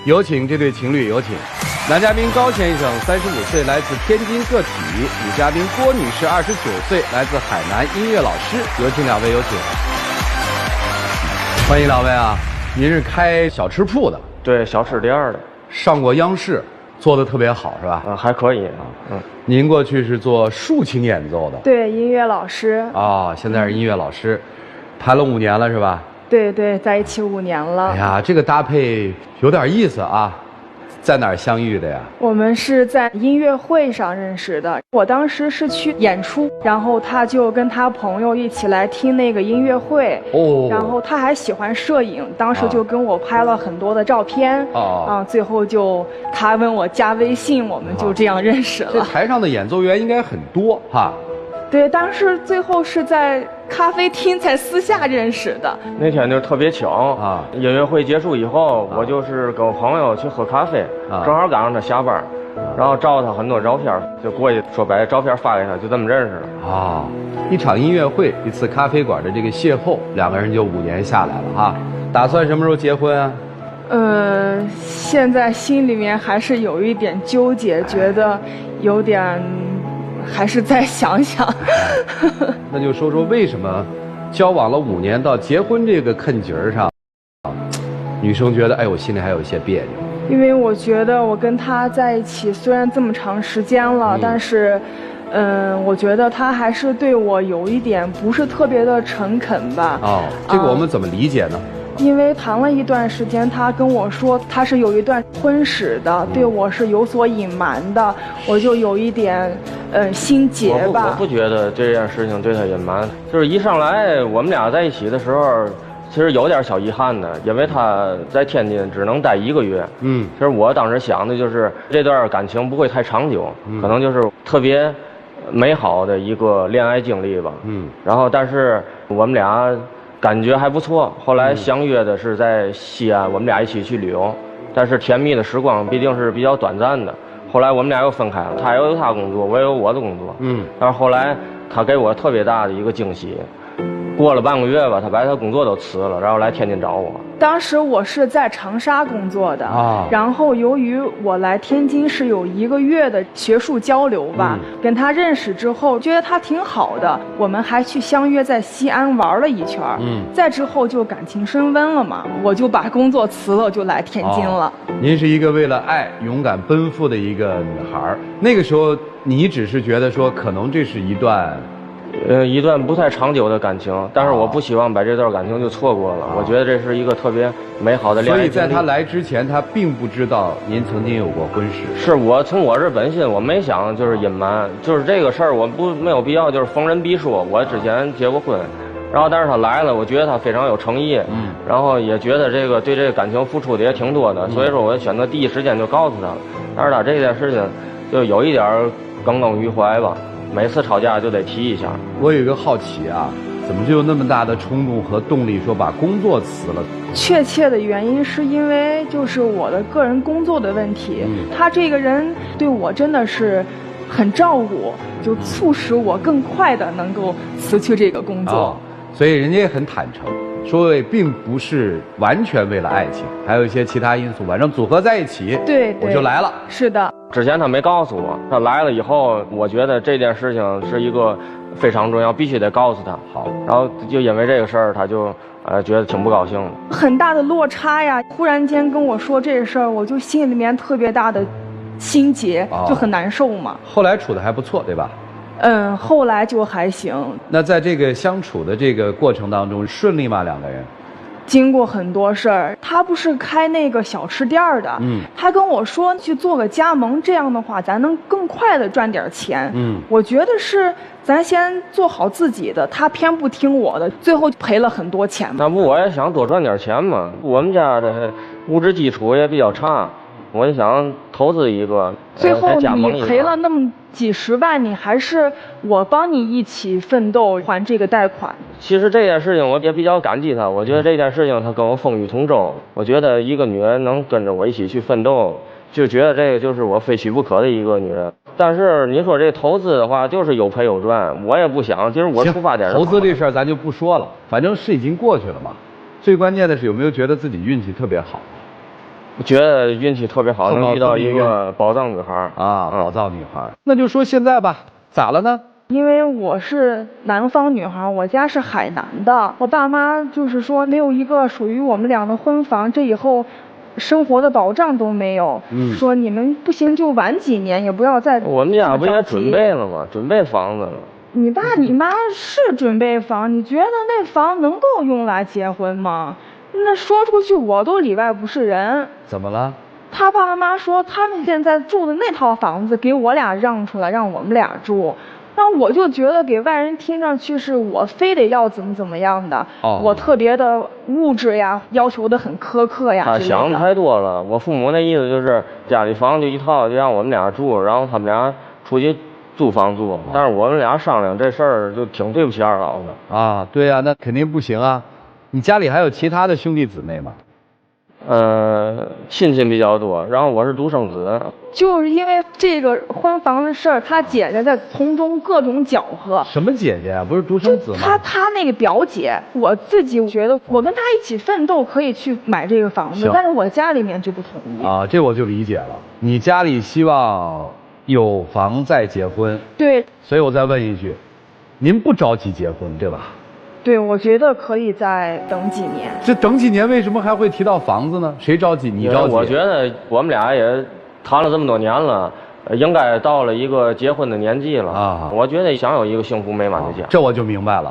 有请这对情侣，有请。男嘉宾高先生，35岁，来自天津个体；女嘉宾郭女士，29岁，来自海南，音乐老师。有请两位，有请。欢迎两位啊！您是开小吃铺的？对，小吃店的。上过央视，做的特别好，是吧？还可以啊。您过去是做竖琴演奏的？对，音乐老师。哦，现在是音乐老师，谈了5年了，是吧？对对，在一起5年了。哎呀，这个搭配有点意思啊。在哪儿相遇的呀？我们是在音乐会上认识的。我当时是去演出，然后他就跟他朋友一起来听那个音乐会。哦。然后他还喜欢摄影，当时就跟我拍了很多的照片。哦。最后就他问我加微信，我们就这样认识了。这台上的演奏员应该很多哈。对，当时最后是在咖啡厅才私下认识的。那天就特别巧啊，音乐会结束以后，我就是跟我朋友去喝咖啡，正好赶上他下班，然后照他很多照片，就过去说把照片发给他，就这么认识了。啊，一场音乐会，一次咖啡馆的这个邂逅，两个人就5年下来了哈。打算什么时候结婚啊？现在心里面还是有一点纠结，觉得有点。还是再想想。那就说说为什么交往了5年到结婚这个坎节上，女生觉得哎，我心里还有一些别扭。因为我觉得我跟他在一起虽然这么长时间了，但是，我觉得他还是对我有一点不是特别的诚恳吧。哦，这个我们怎么理解呢？因为谈了一段时间，他跟我说他是有一段婚史的，对我是有所隐瞒的，我就有一点心结吧。我不觉得这件事情对他隐瞒，就是一上来我们俩在一起的时候，其实有点小遗憾的，因为他在天津只能待1个月。其实我当时想的就是这段感情不会太长久，可能就是特别美好的一个恋爱经历吧。然后但是我们俩感觉还不错，后来相约的是在西安，我们俩一起去旅游，但是甜蜜的时光必定是比较短暂的。后来我们俩又分开了，他有他工作，我有我的工作。但是后来他给我特别大的一个惊喜，过了半个月吧，他把他工作都辞了，然后来天津找我。当时我是在长沙工作的，然后由于我来天津是有1个月的学术交流吧，跟他认识之后，觉得他挺好的，我们还去相约在西安玩了一圈。再之后就感情升温了嘛，我就把工作辞了，就来天津了。您是一个为了爱勇敢奔赴的一个女孩，那个时候你只是觉得说，可能这是一段不太长久的感情，但是我不希望把这段感情就错过了。我觉得这是一个特别美好的恋爱经历。所以在他来之前，他并不知道您曾经有过婚史。是我从我这本心，我没想就是隐瞒，就是这个事儿我没有必要就是逢人必说。我之前结过婚，然后但是他来了，我觉得他非常有诚意，然后也觉得对这个感情付出的也挺多的，所以说我选择第一时间就告诉他了。但是他这件事情就有一点耿耿于怀吧。每次吵架就得提一下。我有一个好奇啊，怎么就有那么大的冲动和动力说把工作辞了？确切的原因是因为就是我的个人工作的问题，他这个人对我真的是很照顾，就促使我更快的能够辞去这个工作。所以人家也很坦诚，说并不是完全为了爱情，还有一些其他因素，反正组合在一起，对，我就来了。是的。之前他没告诉我，他来了以后，我觉得这件事情是一个非常重要，必须得告诉他。好，然后就因为这个事儿，他就觉得挺不高兴的，很大的落差呀。忽然间跟我说这事儿，我就心里面特别大的心结，就很难受嘛。后来处得还不错，对吧？后来就还行。那在这个相处的这个过程当中，顺利吗？两个人？经过很多事儿，他不是开那个小吃店的，他跟我说去做个加盟，这样的话咱能更快的赚点钱。我觉得是咱先做好自己的，他偏不听我的，最后赔了很多钱嘛。那不我也想多赚点钱嘛，我们家的物质基础也比较差，我就想投资一个，最后你赔了那么几十万，你还是我帮你一起奋斗还这个贷款。其实这件事情我也比较感激他，我觉得这件事情他跟我风雨同舟，我觉得一个女人能跟着我一起去奋斗，就觉得这个就是我非娶不可的一个女人。但是你说这投资的话，就是有赔有赚，我也不想，就是我出发点。投资这事儿咱就不说了，反正是已经过去了嘛。最关键的是有没有觉得自己运气特别好？觉得运气特别好，能遇到一个宝藏女孩啊，宝藏女孩。那就说现在吧，咋了呢？因为我是南方女孩，我家是海南的，我爸妈就是说没有一个属于我们俩的婚房，这以后生活的保障都没有。说你们不行就晚几年，也不要再。我们家不也准备了吗？准备房子了。你爸你妈是准备房，你觉得那房能够用来结婚吗？那说出去我都里外不是人。怎么了？他爸妈说他们现在住的那套房子给我俩让出来，让我们俩住。那我就觉得给外人听上去是我非得要怎么样的，我特别的物质呀，要求的很苛刻呀。他想太多了。我父母那意思就是家里房就一套，就让我们俩住，然后他们俩出去租房住。但是我们俩商量这事儿就挺对不起二老的啊。对呀，那肯定不行啊。你家里还有其他的兄弟姊妹吗？亲戚比较多，然后我是独生子。就是因为这个婚房的事儿，他姐姐在从中各种搅和。什么姐姐啊？不是独生子吗？他那个表姐，我自己觉得我跟他一起奋斗可以去买这个房子，但是我家里面就不同意啊。这我就理解了，你家里希望有房再结婚。对。所以我再问一句，您不着急结婚对吧？对，我觉得可以再等几年。这等几年为什么还会提到房子呢？谁着急？你着急？我觉得我们俩也谈了这么多年了，应该到了一个结婚的年纪了啊。我觉得想有一个幸福美满的家。这我就明白了。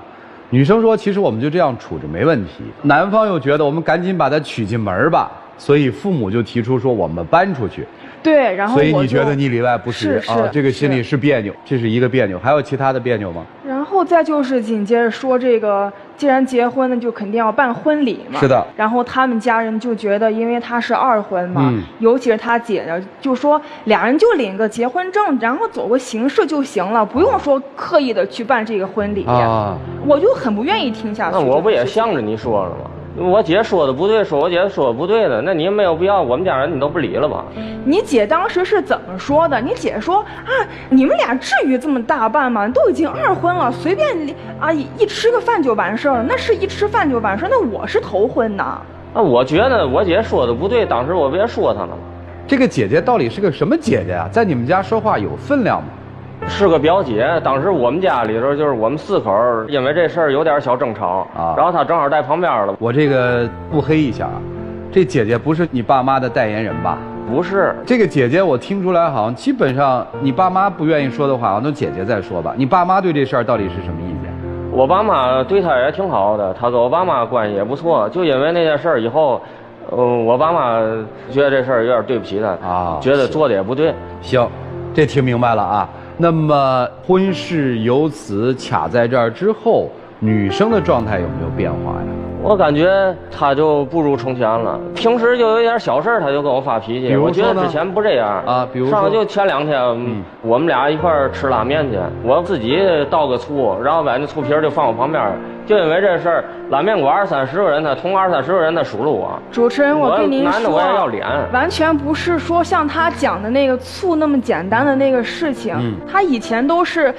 女生说，其实我们就这样处着没问题。男方又觉得我们赶紧把她娶进门吧，所以父母就提出说我们搬出去。对，然后所以你觉得你里外不是人啊？这个心里是别扭，这是一个别扭。还有其他的别扭吗？然后再就是紧接着说这个，既然结婚了，就肯定要办婚礼嘛。是的。然后他们家人就觉得，因为他是二婚嘛，尤其是他姐姐，就说俩人就领个结婚证，然后走个形式就行了，不用说刻意的去办这个婚礼。我就很不愿意听下去。那我不也向着你说了吗？我姐说的不对，说我姐说的不对的，那你没有必要，我们家人你都不理了吧？你姐当时是怎么说的？你姐说啊，你们俩至于这么大办吗？都已经二婚了，随便啊一吃个饭就完事儿了，那是一吃饭就完事儿，那我是头婚呐。啊，我觉得我姐说的不对，当时我不也说她了吗？这个姐姐到底是个什么姐姐啊？在你们家说话有分量吗？是个表姐，当时我们家里头就是我们4口，因为这事儿有点小争吵啊，然后她正好在旁边了。我这个不黑一下啊，这姐姐不是你爸妈的代言人吧？不是，这个姐姐我听出来好像基本上你爸妈不愿意说的话，好像都姐姐在说吧？你爸妈对这事儿到底是什么意见？我爸妈对她也挺好的，她跟我爸妈关系也不错，就因为那件事儿以后，我爸妈觉得这事儿有点对不起她啊，觉得做的也不对。行，这听明白了啊。那么婚事由此卡在这儿之后，女生的状态有没有变化呀？我感觉她就不如从前了，平时就有一点小事她就跟我发脾气。我觉得之前不这样啊，比如上就前2天，我们俩一块儿吃拉面去，我自己倒个醋，然后把那醋皮就放我旁边，就因为这事儿，拉面馆20-30个人，他同20-30个人他数落我。主持人，我跟您说，男的我也要脸，完全不是说像他讲的那个醋那么简单的那个事情。他以前都是，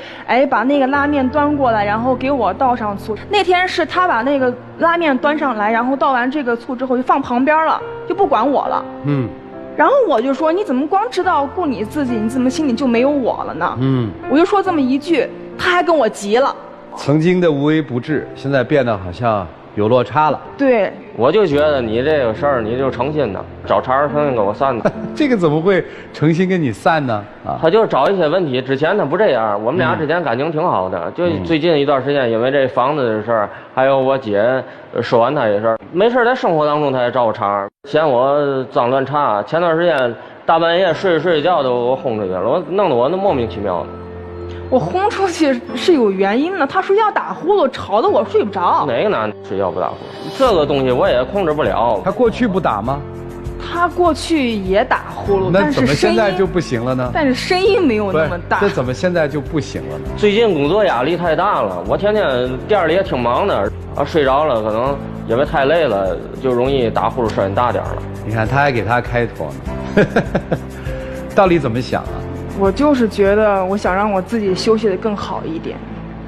把那个拉面端过来，然后给我倒上醋。那天是他把那个拉面端上来，然后倒完这个醋之后就放旁边了，就不管我了。然后我就说，你怎么光知道顾你自己，你怎么心里就没有我了呢？我就说这么一句，他还跟我急了。曾经的无微不至，现在变得好像有落差了。对，我就觉得你这个事儿，你就诚心的找茬儿，诚心跟我散的。这个怎么会诚心跟你散呢？啊，他就是找一些问题。之前他不这样，我们俩之前感情挺好的。就最近一段时间，因为这房子的事儿，还有我姐说完他这事儿，没事在生活当中他也找我茬儿，嫌我脏乱差。前段时间大半夜睡着觉都我轰出去了，我弄得我那莫名其妙的。我轰出去是有原因的，他睡觉打呼噜，吵得我睡不着。哪个男的睡觉不打呼噜？这个东西我也控制不了。他过去不打吗？他过去也打呼噜，那怎么现在就不行了呢？但是声音没有那么大。这怎么现在就不行了呢？最近工作压力太大了，我天天店里也挺忙的，睡着了可能因为太累了，就容易打呼噜声音大点了。你看他还给他开脱呢，到底怎么想啊？我就是觉得，我想让我自己休息得更好一点。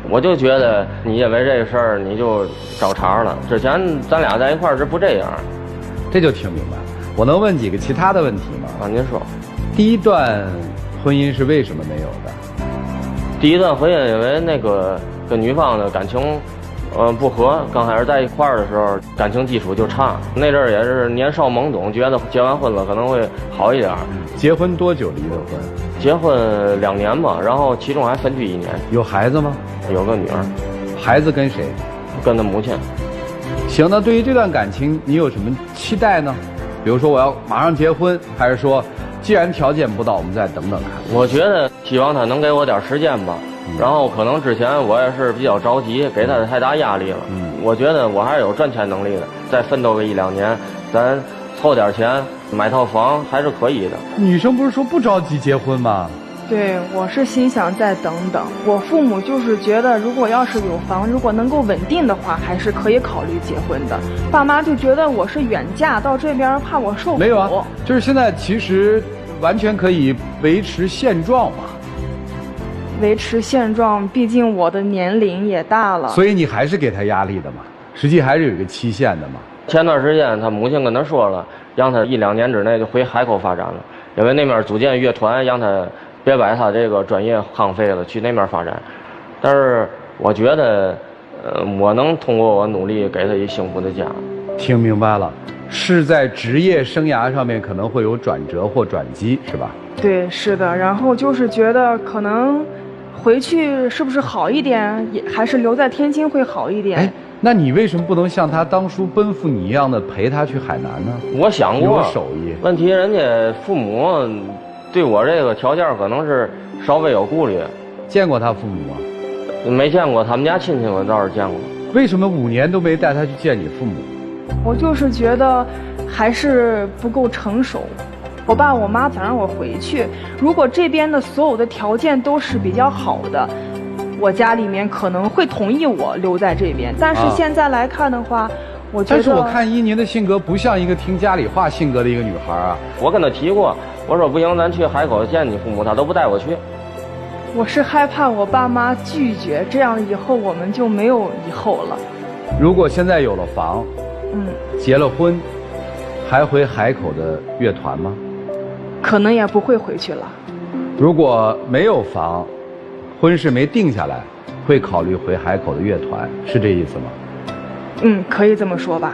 我就觉得你因为这个事儿你就找茬了。之前咱俩在一块儿是不这样，这就听明白了。我能问几个其他的问题吗？啊，您说。第一段婚姻是为什么没有的？第一段婚姻因为那个跟女方的感情，不合，刚开始在一块儿的时候感情基础就差，那阵儿也是年少懵懂，觉得结完婚了可能会好一点。结婚多久离的婚？结婚2年吧，然后其中还分居1年。有孩子吗？有个女儿。孩子跟谁？跟他母亲。行，那对于这段感情你有什么期待呢？比如说我要马上结婚，还是说既然条件不到，我们再等等看？我觉得希望他能给我点时间吧。然后可能之前我也是比较着急，给他太大压力了。我觉得我还是有赚钱能力的，再奋斗个1-2年，咱凑点钱买套房还是可以的。女生不是说不着急结婚吗？对，我是心想再等等。我父母就是觉得，如果要是有房，如果能够稳定的话，还是可以考虑结婚的。爸妈就觉得我是远嫁到这边，怕我受苦。没有啊，就是现在其实完全可以维持现状嘛。维持现状，毕竟我的年龄也大了。所以你还是给他压力的嘛，实际还是有一个期限的嘛。前段时间他母亲跟他说了，让他1-2年之内就回海口发展了，因为那边组建乐团，让他别把他这个专业荒废了，去那边发展。但是我觉得，我能通过我努力给他一幸福的家。听明白了，是在职业生涯上面可能会有转折或转机，是吧？对，是的。然后就是觉得可能回去是不是好一点，也还是留在天津会好一点。哎，那你为什么不能像他当初奔赴你一样的陪他去海南呢？我想过，有手艺。问题人家父母对我这个条件可能是稍微有顾虑。见过他父母吗？没见过，他们家亲戚我倒是见过。为什么5年都没带他去见你父母？我就是觉得还是不够成熟。我爸我妈想让我回去，如果这边的所有的条件都是比较好的，我家里面可能会同意我留在这边。但是现在来看的话，我觉得。但是我看依您的性格不像一个听家里话性格的一个女孩啊。我跟他提过，我说不行，咱去海口见你父母，他都不带我去。我是害怕我爸妈拒绝，这样以后我们就没有以后了。如果现在有了房，结了婚，还回海口的乐团吗？可能也不会回去了。如果没有房，婚事没定下来，会考虑回海口的乐团，是这意思吗？可以这么说吧。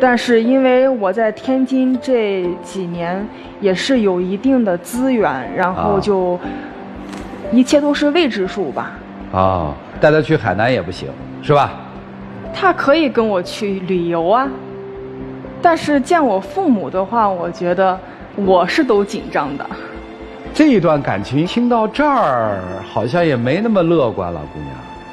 但是因为我在天津这几年也是有一定的资源，然后就一切都是未知数吧。带他去海南也不行，是吧？他可以跟我去旅游啊，但是见我父母的话，我觉得我是都紧张的。这一段感情听到这儿，好像也没那么乐观了，姑娘。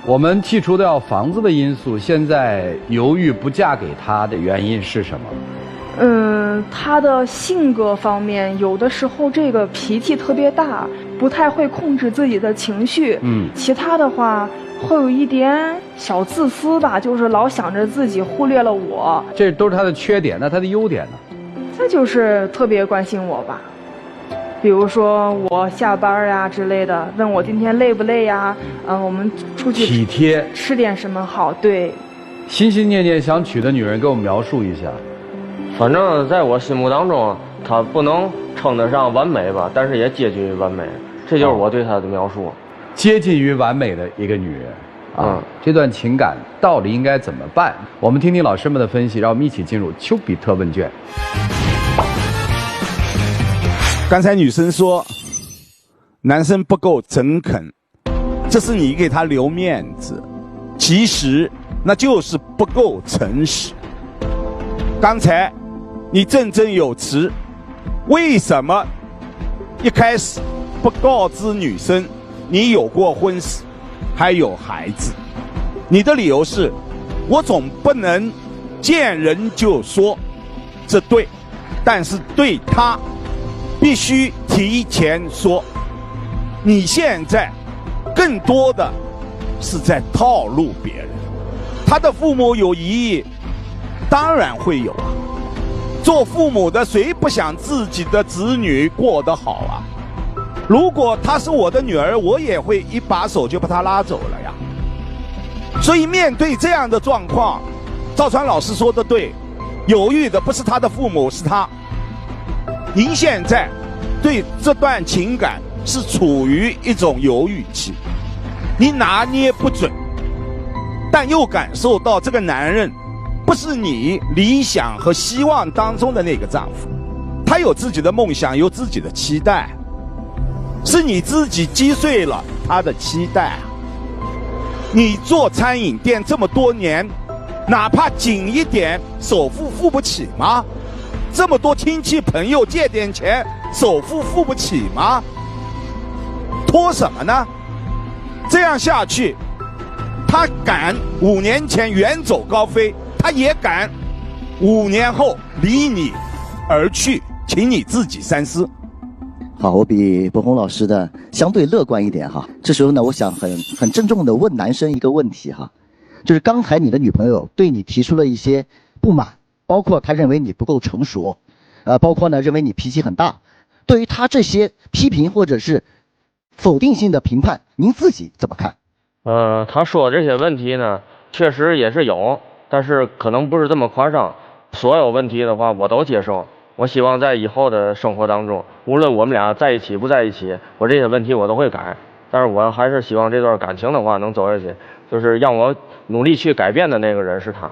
我们剔除掉房子的因素，现在犹豫不嫁给他的原因是什么？他的性格方面，有的时候这个脾气特别大，不太会控制自己的情绪。其他的话会有一点小自私吧，就是老想着自己，忽略了我。这都是他的缺点，那他的优点呢？他就是特别关心我吧。比如说我下班呀之类的，问我今天累不累呀？我们出去体贴，吃点什么好？对，心心念念想娶的女人，给我们描述一下。反正在我心目当中，她不能称得上完美吧，但是也接近于完美，这就是我对她的描述。接近于完美的一个女人这段情感到底应该怎么办？我们听听老师们的分析，让我们一起进入丘比特问卷。刚才女生说男生不够诚恳，这是你给他留面子，其实那就是不够诚实。刚才你振振有词，为什么一开始不告知女生你有过婚史还有孩子？你的理由是我总不能见人就说，这对，但是对他必须提前说。你现在更多的是在套路别人。他的父母有疑义，当然会有啊。做父母的谁不想自己的子女过得好啊？如果她是我的女儿，我也会一把手就把她拉走了呀。所以面对这样的状况，赵传老师说的对，犹豫的不是他的父母，是他。您现在对这段情感是处于一种犹豫期，你拿捏不准，但又感受到这个男人不是你理想和希望当中的那个丈夫，他有自己的梦想，有自己的期待，是你自己击碎了他的期待。你做餐饮店这么多年，哪怕紧一点首付付不起吗？这么多亲戚朋友借点钱，首付付不起吗？拖什么呢？这样下去，他敢5年前远走高飞，他也敢5年后离你而去，请你自己三思。好，我比博宏老师的相对乐观一点哈。这时候呢，我想很郑重的问男生一个问题哈，就是刚才你的女朋友对你提出了一些不满，包括她认为你不够成熟，包括呢认为你脾气很大。对于她这些批评或者是否定性的评判，您自己怎么看？他说这些问题呢，确实也是有，但是可能不是这么夸张。所有问题的话，我都接受。我希望在以后的生活当中，无论我们俩在一起不在一起，我这些问题我都会改。但是我还是希望这段感情的话能走下去，就是让我努力去改变的那个人是他。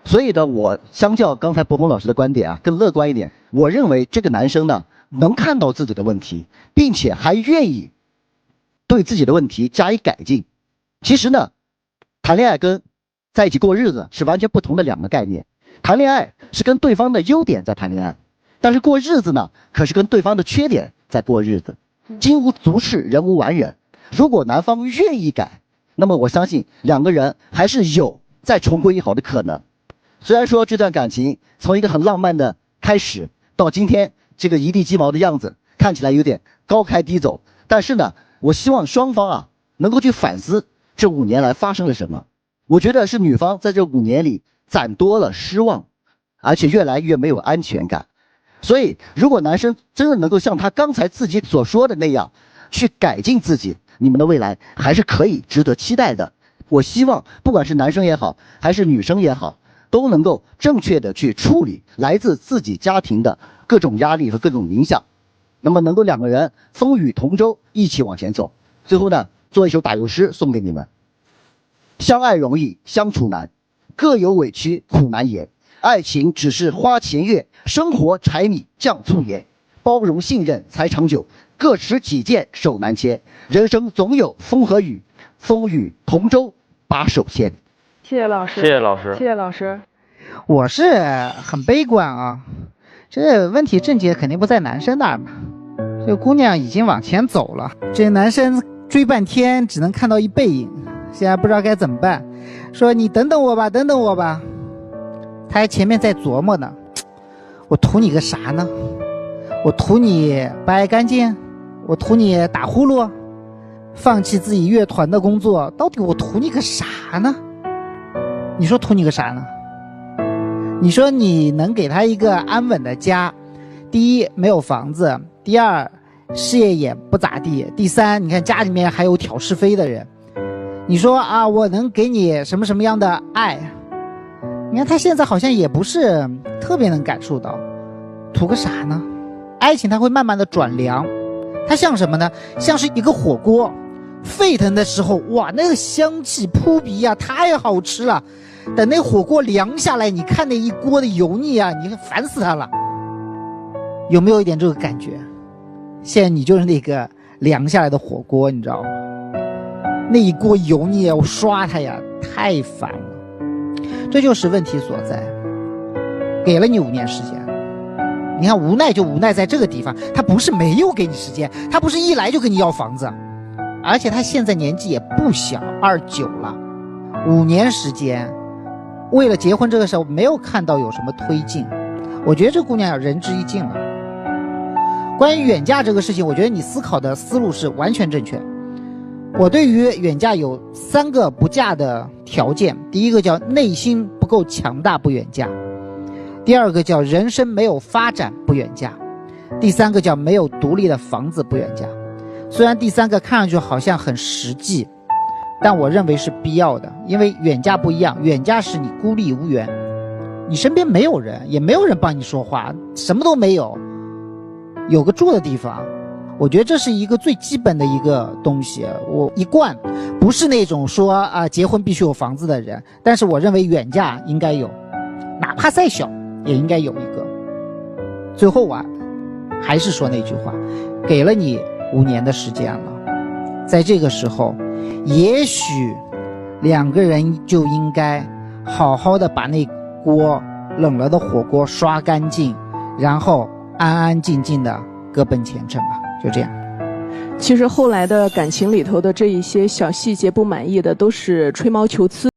所以呢，我相较刚才博宏老师的观点啊，更乐观一点。我认为这个男生呢，能看到自己的问题，并且还愿意对自己的问题加以改进。其实呢，谈恋爱跟在一起过日子是完全不同的两个概念。谈恋爱是跟对方的优点在谈恋爱，但是过日子呢，可是跟对方的缺点在过日子。金无足赤，人无完人。如果男方愿意改，那么我相信两个人还是有再重归于好的可能。虽然说这段感情从一个很浪漫的开始，到今天这个一地鸡毛的样子，看起来有点高开低走，但是呢，我希望双方啊能够去反思这5年来发生了什么。我觉得是女方在这5年里攒多了失望，而且越来越没有安全感。所以如果男生真的能够像他刚才自己所说的那样去改进自己，你们的未来还是可以值得期待的。我希望不管是男生也好，还是女生也好，都能够正确的去处理来自自己家庭的各种压力和各种影响，那么能够两个人风雨同舟，一起往前走。最后呢，做一首打油诗送给你们：相爱容易相处难，各有委屈苦难言，爱情只是花前月，生活柴米酱醋盐，包容信任才长久，各持己见手难牵，人生总有风和雨，风雨同舟把手牵。谢谢老师，谢谢老师，谢谢老师。我是很悲观啊，这问题症结肯定不在男生那儿嘛。这个姑娘已经往前走了，这男生追半天只能看到一背影，现在不知道该怎么办。说你等等我吧，等等我吧。他还前面在琢磨呢，我图你个啥呢？我图你不爱干净？我图你打呼噜？放弃自己乐团的工作？到底我图你个啥呢？你说图你个啥呢？你说你能给他一个安稳的家，第一没有房子，第二事业也不咋地，第三你看家里面还有挑是非的人。你说啊，我能给你什么什么样的爱？你看他现在好像也不是特别能感受到，图个啥呢？爱情它会慢慢的转凉，它像什么呢？像是一个火锅，沸腾的时候，哇，那个香气扑鼻啊，太好吃了。等那火锅凉下来，你看那一锅的油腻啊，你烦死他了。有没有一点这个感觉？现在你就是那个凉下来的火锅，你知道吗？那一锅油腻，我刷它呀，太烦了。这就是问题所在。给了你5年时间，你看无奈就无奈在这个地方，他不是没有给你时间，他不是一来就跟你要房子，而且他现在年纪也不小，29了，5年时间，为了结婚这个事儿，我没有看到有什么推进。我觉得这姑娘仁至义尽了。关于远嫁这个事情，我觉得你思考的思路是完全正确。我对于远嫁有3个不嫁的条件，第一个叫内心不够强大不远嫁，第二个叫人生没有发展不远嫁，第3个叫没有独立的房子不远嫁。虽然第3个看上去好像很实际，但我认为是必要的，因为远嫁不一样，远嫁是你孤立无援，你身边没有人，也没有人帮你说话，什么都没有，有个住的地方。我觉得这是一个最基本的一个东西。我一贯不是那种说啊结婚必须有房子的人，但是我认为远嫁应该有，哪怕再小也应该有一个。最后啊，还是说那句话，给了你5年的时间了，在这个时候，也许2个人就应该好好的把那锅冷了的火锅刷干净，然后安安静静的各奔前程吧。就这样。其实后来的感情里头的这一些小细节不满意的，都是吹毛求疵。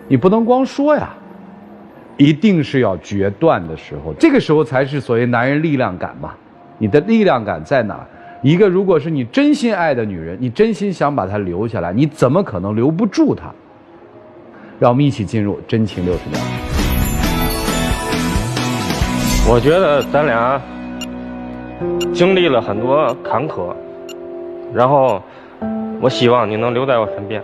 你不能光说呀，一定是要决断的时候，这个时候才是所谓男人力量感嘛。你的力量感在哪？一个如果是你真心爱的女人，你真心想把她留下来，你怎么可能留不住她？让我们一起进入真情60秒。我觉得咱俩经历了很多坎坷，然后我希望你能留在我身边。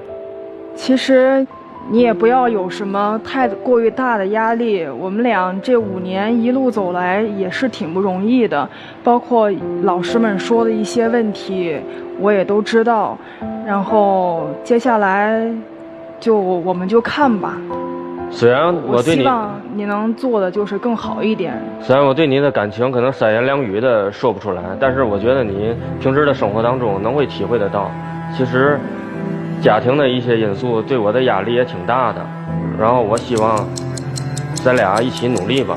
其实你也不要有什么太过于大的压力，我们俩这5年一路走来也是挺不容易的，包括老师们说的一些问题我也都知道，然后接下来我们就看吧。虽然我对你，希望你能做的就是更好一点。虽然我对你的感情可能三言两语的说不出来，但是我觉得你平时的生活当中能会体会得到。其实家庭的一些因素对我的压力也挺大的，然后我希望咱俩一起努力吧。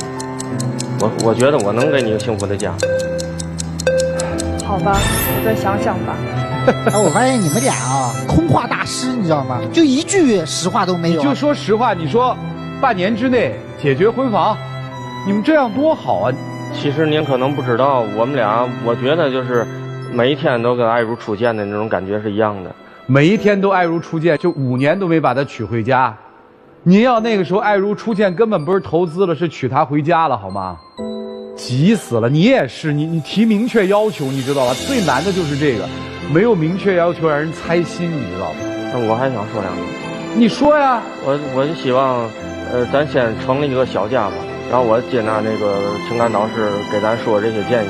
我觉得我能给你一个幸福的家。好吧，我再想想吧。我发现你们俩啊，空话大师，你知道吗？就一句实话都没有。你就说实话，你说半年之内解决婚房，你们这样多好啊！其实您可能不知道，我们俩，我觉得就是每一天都跟爱如初见的那种感觉是一样的。每一天都爱如初见，就5年都没把她娶回家。您要那个时候爱如初见，根本不是投资了，是娶她回家了，好吗？急死了！你也是，你提明确要求，你知道吧？最难的就是这个，没有明确要求让人猜心，你知道吧？那我还想说2句。你说呀。我就希望，咱先成立一个小家吧，然后我接纳那个情感导师给咱说这些建议。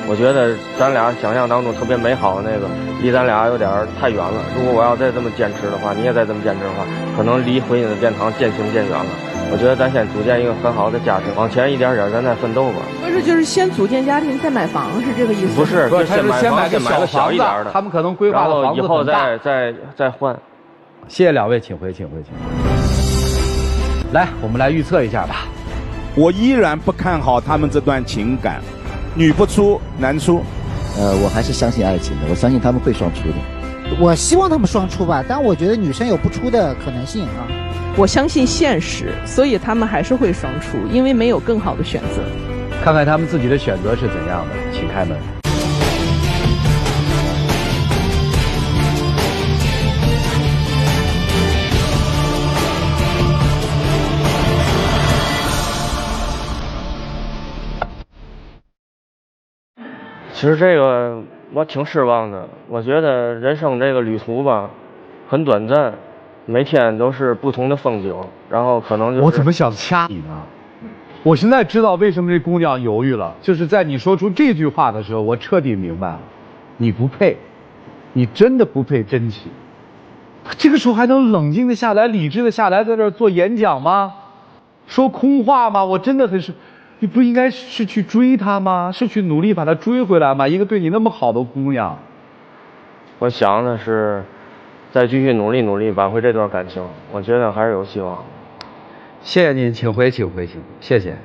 我觉得咱俩想象当中特别美好的那个，离咱俩有点太远了。如果我要再这么坚持的话，你也再这么坚持的话，可能离婚姻的殿堂渐行渐远了。我觉得咱先组建一个很好的家庭，往前一点点，咱再奋斗吧。不是，就是先组建家庭，再买房，是这个意思？不是，他是先买个小房子，他们可能规划的房子以后再换。谢谢2位，请回。来，我们来预测一下吧。我依然不看好他们这段情感，女不出男出。我还是相信爱情的，我相信他们会双出的。我希望他们双出吧，但我觉得女生有不出的可能性啊。我相信现实，所以他们还是会双出，因为没有更好的选择。看看他们自己的选择是怎样的，请开门。其实这个我挺失望的，我觉得人生这个旅途吧，很短暂，每天都是不同的风景，然后可能就是我怎么想掐你呢？我现在知道为什么这姑娘犹豫了，就是在你说出这句话的时候，我彻底明白了，你不配，你真的不配珍惜。这个时候还能冷静的下来，理智的下来，在这儿做演讲吗？说空话吗？我真的很是。你不应该是去追她吗？是去努力把她追回来吗？一个对你那么好的姑娘。我想的是，再继续努力挽回这段感情，我觉得还是有希望。谢谢您，请回，谢谢。